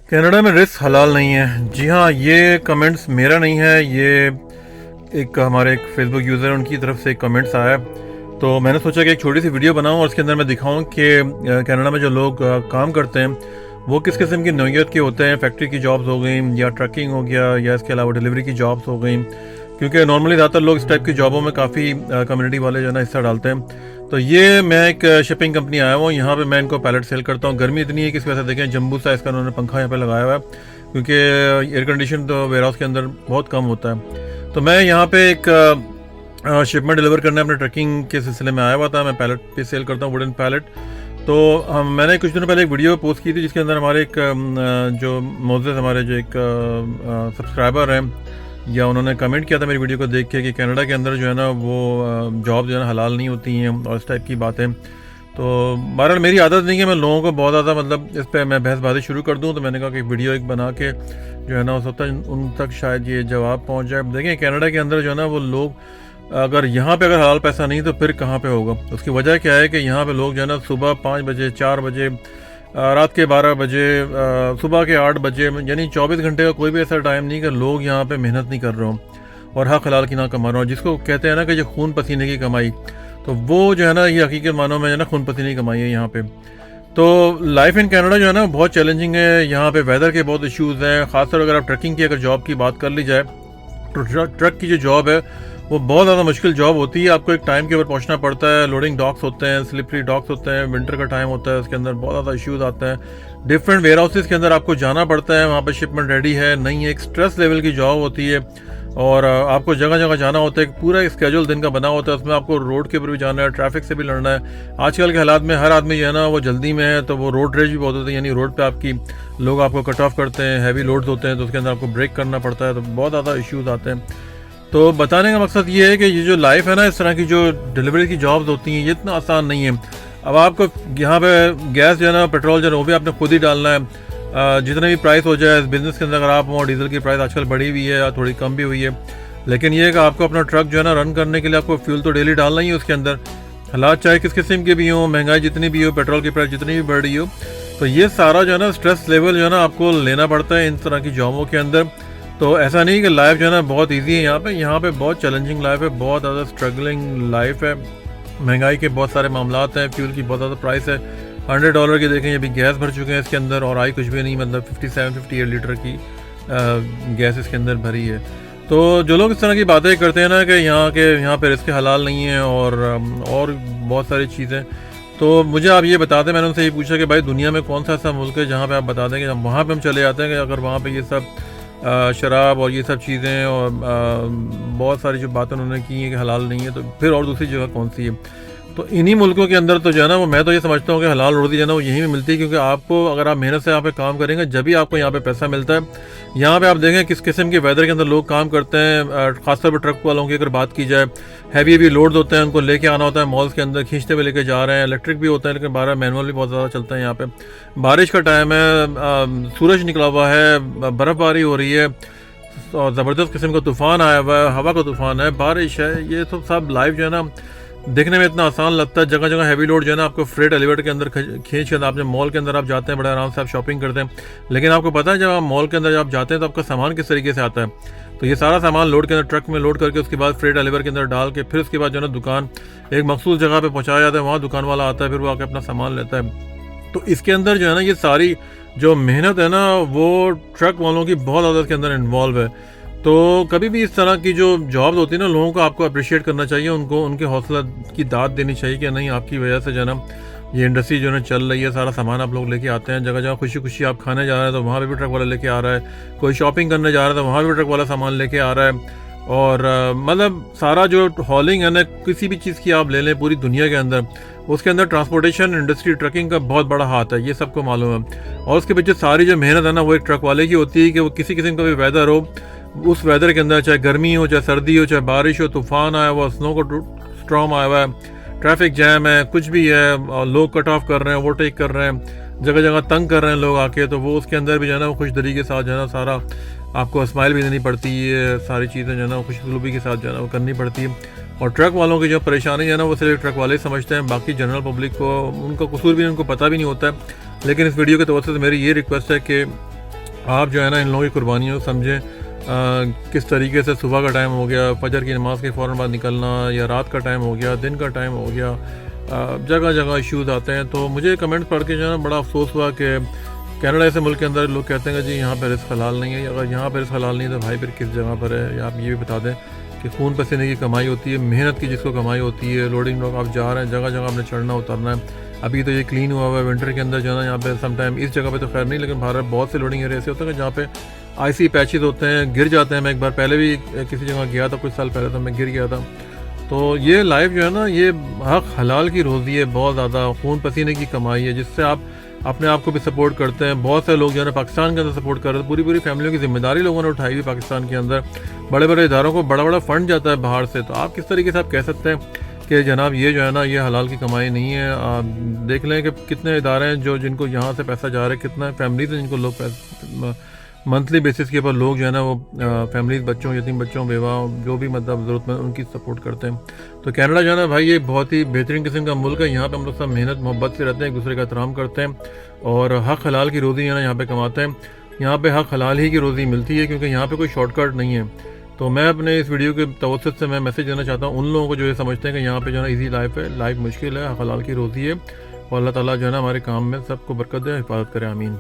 Canada में risk हलाल नहीं है। जी हाँ, ये कमेंट्स मेरा नहीं है, ये एक हमारे एक फेसबुक यूज़र है उनकी तरफ से एक कमेंट्स आया है। तो मैंने सोचा कि एक छोटी सी वीडियो बनाऊं और उसके अंदर मैं दिखाऊं कि कनाडा में जो लोग काम करते हैं वो किस किस्म की नौइयत के होते हैं। फैक्ट्री की जॉब्स हो गई या ट्रकिंग हो गया या इसके अलावा डिलीवरी की जॉब्स हो गई, क्योंकि नॉर्मली ज़्यादातर लोग इस टाइप की जॉबों में काफ़ी कम्युनिटी वाले जो है ना हिस्सा डालते हैं। तो ये मैं एक शिपिंग कंपनी आया हुआ हूँ, यहाँ पे मैं इनको पैलेट सेल करता हूँ। गर्मी इतनी है कि इस वजह से देखें जम्बू साइज़ का उन्होंने पंखा यहाँ पे लगाया हुआ है, क्योंकि एयर कंडीशन तो वेयर हाउस के अंदर बहुत कम होता है। तो मैं यहाँ पे एक शिपमेंट डिलीवर करने अपने ट्रकिंग के सिलसिले में आया हुआ था। मैं पैलेट पे सेल करता हूँ, वुडन पैलेट। तो मैंने कुछ दिनों पहले एक वीडियो पोस्ट की थी जिसके अंदर हमारे एक जो मोज़ेज़ हमारे जो एक सब्सक्राइबर हैं, या उन्होंने कमेंट किया था मेरी वीडियो को देख के कि कनाडा के अंदर जो है ना वो जॉब जो है ना हलाल नहीं होती हैं और इस टाइप की बातें। तो बहरहाल मेरी आदत नहीं है मैं लोगों को बहुत ज़्यादा मतलब इस पर मैं बहसबाजी शुरू कर दूँ। तो मैंने कहा कि वीडियो एक बना के जो है ना हो सकता है उन तक शायद ये जवाब पहुँच जाए। देखें कनाडा के अंदर जो है ना वो लोग अगर यहाँ पे अगर हलाल पैसा नहीं तो फिर कहाँ पे होगा। उसकी वजह क्या है कि यहाँ पे लोग जो है ना सुबह 5 बजे 4 बजे रात के 12 बजे सुबह के 8 बजे, यानी 24 घंटे का कोई भी ऐसा टाइम नहीं कि लोग यहाँ पे मेहनत नहीं कर रहे हों और हक हलाल की ना कमा रहे हों, जिसको कहते हैं ना कि ये खून पसीने की कमाई। तो वो जो है ना ये हकीकत मानो में जो है ना खून पसीने की कमाई है यहाँ पे। तो लाइफ इन कनाडा जो है ना बहुत चैलेंजिंग है। यहाँ पे वेदर के बहुत इश्यूज़ हैं, ख़ासतौर अगर आप ट्रकिंग की अगर जॉब की बात कर ली जाए तो ट्रक की जो जॉब है वो बहुत ज़्यादा मुश्किल जॉब होती है। आपको एक टाइम के ऊपर पहुंचना पड़ता है। लोडिंग डॉक्स होते हैं, स्लिपरी डॉक्स होते हैं, विंटर का टाइम होता है, उसके अंदर बहुत ज़्यादा इश्यूज आते हैं। डिफरेंट वेयर हाउसेस के अंदर आपको जाना पड़ता है, वहाँ पर शिपमेंट रेडी है नहीं है। एक स्ट्रेस लेवल की जॉब होती है और आपको जगह जगह जाना होता है। पूरा एक स्केड्यूल दिन का बना होता है, उसमें आपको रोड के ऊपर भी जाना है, ट्रैफिक से भी लड़ना है। आजकल के हालात में हर आदमी जो है ना वो जल्दी में है, तो वो रोड रेज भी बहुत होती है, यानी रोड पे आपकी लोग आपको कट ऑफ करते हैं, हैवी लोड्स होते हैं तो उसके अंदर आपको ब्रेक करना पड़ता है। तो बहुत ज़्यादा इश्यूज आते हैं। तो बताने का मकसद ये है कि ये जो लाइफ है ना इस तरह की जो डिलीवरी की जॉब्स होती हैं ये इतना आसान नहीं है। अब आपको यहाँ पे गैस जो है ना पेट्रोल जो है वो भी आपने खुद ही डालना है। जितने भी प्राइस हो जाए इस बिज़नेस के अंदर, अगर आप वहाँ डीजल की प्राइस आजकल बढ़ी हुई है या थोड़ी कम भी हुई है, लेकिन ये है कि आपको अपना ट्रक जो है ना रन करने के लिए आपको फ्यूल तो डेली डालना ही है उसके अंदर। हालात चाहे किस किस्म के भी हों, महंगाई जितनी भी हो, पेट्रोल की प्राइस जितनी भी बढ़ रही हो, तो ये सारा जो है ना स्ट्रेस लेवल जो है ना आपको लेना पड़ता है इन तरह की जॉबों के अंदर। तो ऐसा नहीं कि लाइफ जो है ना बहुत इजी है यहाँ पे बहुत चैलेंजिंग लाइफ है, बहुत ज़्यादा स्ट्रगलिंग लाइफ है। महंगाई के बहुत सारे मामलात हैं, फ्यूल की बहुत ज़्यादा प्राइस है। $100 की देखें अभी गैस भर चुके हैं इसके अंदर और आई कुछ भी नहीं, मतलब 57-58 लीटर की गैस इसके अंदर भरी है। तो जो लोग इस तरह की बातें करते हैं ना कि यहाँ पे रिस्क हलाल नहीं है और बहुत सारी चीज़ें, तो मुझे आप ये बता दें, मैंने उनसे ये पूछा कि भाई दुनिया में कौन सा ऐसा मुल्क है जहाँ पे आप बता दें कि वहाँ पे हम चले जाते हैं कि अगर वहाँ पे ये सब शराब और ये सब चीज़ें और बहुत सारी जो बातें उन्होंने की हैं कि हलाल नहीं है, तो फिर और दूसरी जगह कौन सी है। तो इन्हीं मुल्कों के अंदर तो जो है ना वो मैं तो ये समझता हूँ कि हलाल रोज़ी जो है ना वो यहीं पे मिलती है, क्योंकि आपको अगर आप मेहनत से यहाँ पे काम करेंगे जब भी आपको यहाँ पे पैसा मिलता है। यहाँ पे आप देखें किस किस्म के वेदर के अंदर लोग काम करते हैं। खासतौर पर ट्रक वालों की अगर बात की जाए, हैवी लोड्स होते हैं, उनको लेके आना होता है मॉल्स के अंदर, खींचते हुए लेके जा रहे हैं। इलेक्ट्रिक भी होता है लेकिन 12 मैनुअल भी बहुत ज़्यादा चलता है यहाँ पे। बारिश का टाइम है, सूरज निकला हुआ है, बर्फ़बारी हो रही है और ज़बरदस्त किस्म का तूफ़ान आया हुआ है, हवा का तूफ़ान है, बारिश है। ये तो सब लाइव जो है ना देखने में इतना आसान लगता है। जगह जगह हैवी लोड जो है ना आपको फ्रेट एलिवेटर के अंदर खींच कर आपने मॉल के अंदर आप जाते हैं, बड़े आराम से आप शॉपिंग करते हैं। लेकिन आपको पता है जब आप मॉल के अंदर जब आप जाते हैं तो आपका सामान किस तरीके से आता है। तो ये सारा सामान लोड के अंदर ट्रक में लोड करके उसके बाद फ्रेट एलिवेटर के अंदर डाल के फिर उसके बाद जो है ना दुकान एक मखसूस जगह पर पहुँचाया जाता है, वहाँ दुकान वाला आता है, फिर वो आके अपना सामान लेता है। तो इसके अंदर जो है ना ये सारी जो मेहनत है ना वो ट्रक वालों की बहुत ज़्यादा इसके अंदर इन्वॉल्व है। तो कभी भी इस तरह की जो जॉब्स होती है ना लोगों को आपको अप्रिशिएट करना चाहिए, उनको उनके हौसला की दाद देनी चाहिए कि नहीं आपकी वजह से जो है ना ये इंडस्ट्री जो है चल रही है। सारा सामान आप लोग लेके आते हैं, जगह जगह खुशी खुशी आप खाने जा रहे हैं तो वहाँ पे भी ट्रक वाला लेके आ रहा है, कोई शॉपिंग करने जा रहा है तो वहाँ भी ट्रक वाला सामान लेके आ रहा है। और मतलब सारा जो हॉलिंग है ना किसी भी चीज़ की आप ले लें पूरी दुनिया के अंदर, उसके अंदर ट्रांसपोर्टेशन इंडस्ट्री ट्रकिंग का बहुत बड़ा हाथ है, ये सबको मालूम है। और उसके पीछे सारी जो मेहनत है ना वो एक ट्रक वाले की होती है कि वो किसी किस्म का भी वेदर हो, उस वेदर के अंदर चाहे गर्मी हो चाहे सर्दी हो चाहे बारिश हो, तूफान आया हुआ, स्नो को स्टॉर्म आया हुआ है, ट्रैफिक जैम है, कुछ भी है और लोग कट ऑफ कर रहे हैं, ओवरटेक कर रहे हैं, जगह जगह तंग कर रहे हैं लोग आके, तो वो उसके अंदर भी जो है ना वो खुश तरीके के साथ जो है ना सारा आपको स्माइल भी देनी पड़ती है, सारी चीज़ें जो है ना खुशखुलूबी के साथ जो है ना वो करनी पड़ती है। और ट्रक वालों की जो परेशानी है ना वो सिर्फ ट्रक वाले ही समझते हैं, बाकी जनरल पब्लिक को उनका कसूर भी उनको पता भी नहीं होता है। लेकिन इस वीडियो के तवज्जो से मेरी ये रिक्वेस्ट है कि आप जो है ना इन लोगों की कुर्बानियों को समझें। किस तरीके से सुबह का टाइम हो गया, फजर की नमाज के फ़ौरन बाद निकलना, या रात का टाइम हो गया, दिन का टाइम हो गया, जगह जगह इश्यूज़ आते हैं। तो मुझे कमेंट पढ़ के जो है ना बड़ा अफसोस हुआ कि कनाडा ऐसे मुल्क के अंदर लोग कहते हैं कि जी यहाँ पर रिस्क हलाल नहीं है। अगर यहाँ पर रिस्क हलाल नहीं है तो भाई फिर किस जगह पर है? या आप ये भी बता दें कि खून पसीने की कमाई होती है, मेहनत की जिसको कमाई होती है, लोडिंग लॉक आप जा रहे हैं, जगह जगह आपने चढ़ना उतरना है। अभी तो ये क्लीन हुआ हुआ है, विंटर के अंदर जो है ना यहाँ पे सम टाइम, इस जगह पे तो खैर नहीं, लेकिन भारत बहुत से लोडिंग एरिया ऐसे होते हैं कि जहाँ पे आईसी पैचेस होते हैं, गिर जाते हैं। मैं एक बार पहले भी किसी जगह गया था, कुछ साल पहले, तो मैं गिर गया था। तो ये लाइफ जो है ना, ये हक हलाल की रोज़ी है, बहुत ज़्यादा खून पसीने की कमाई है, जिससे आप अपने आप को भी सपोर्ट करते हैं। बहुत से लोग जो है ना पाकिस्तान के अंदर सपोर्ट कर रहे हैं, पूरी पूरी फैमिलियों की जिम्मेदारी लोगों ने उठाई हुई पाकिस्तान के अंदर। बड़े बड़े इदारों को बड़ा बड़ा फंड जाता है बाहर से। तो आप किस तरीके से आप कह सकते हैं कि जनाब ये जो है ना ये हलाल की कमाई नहीं है? आप देख लें कि कितने इदारे हैं जो जिनको यहाँ से पैसा जा रहा है, कितना फैमिलीज हैं जिनको लोग मंथली बेसिस के ऊपर लोग जो है ना वो फैमिलीज, बच्चों, यतीम बच्चों, बेवा, जो भी मतलब ज़रूरतमंद उनकी सपोर्ट करते हैं। तो कनाडा जो है ना भाई, ये बहुत ही बेहतरीन किस्म का मुल्क है। यहाँ पे हम लोग सब मेहनत मोहब्बत से रहते हैं, एक दूसरे का एहतराम करते हैं और हक हलाल की रोज़ी है ना यहाँ पे कमाते हैं। यहाँ पे हक हलाल ही की रोज़ी मिलती है, क्योंकि यहाँ पे कोई शॉर्टकट नहीं है। तो मैं अपने इस वीडियो के तवज्जुह से मैं मैसेज देना चाहता हूँ उन लोगों को जो ये समझते हैं कि यहाँ पे जो है ना ईजी लाइफ है, लाइफ मुश्किल है, हक हलाल की रोज़ी है। और अल्लाह ताला जो है ना हमारे काम में सबको बरकत दे, हिफाजत करे, आमीन।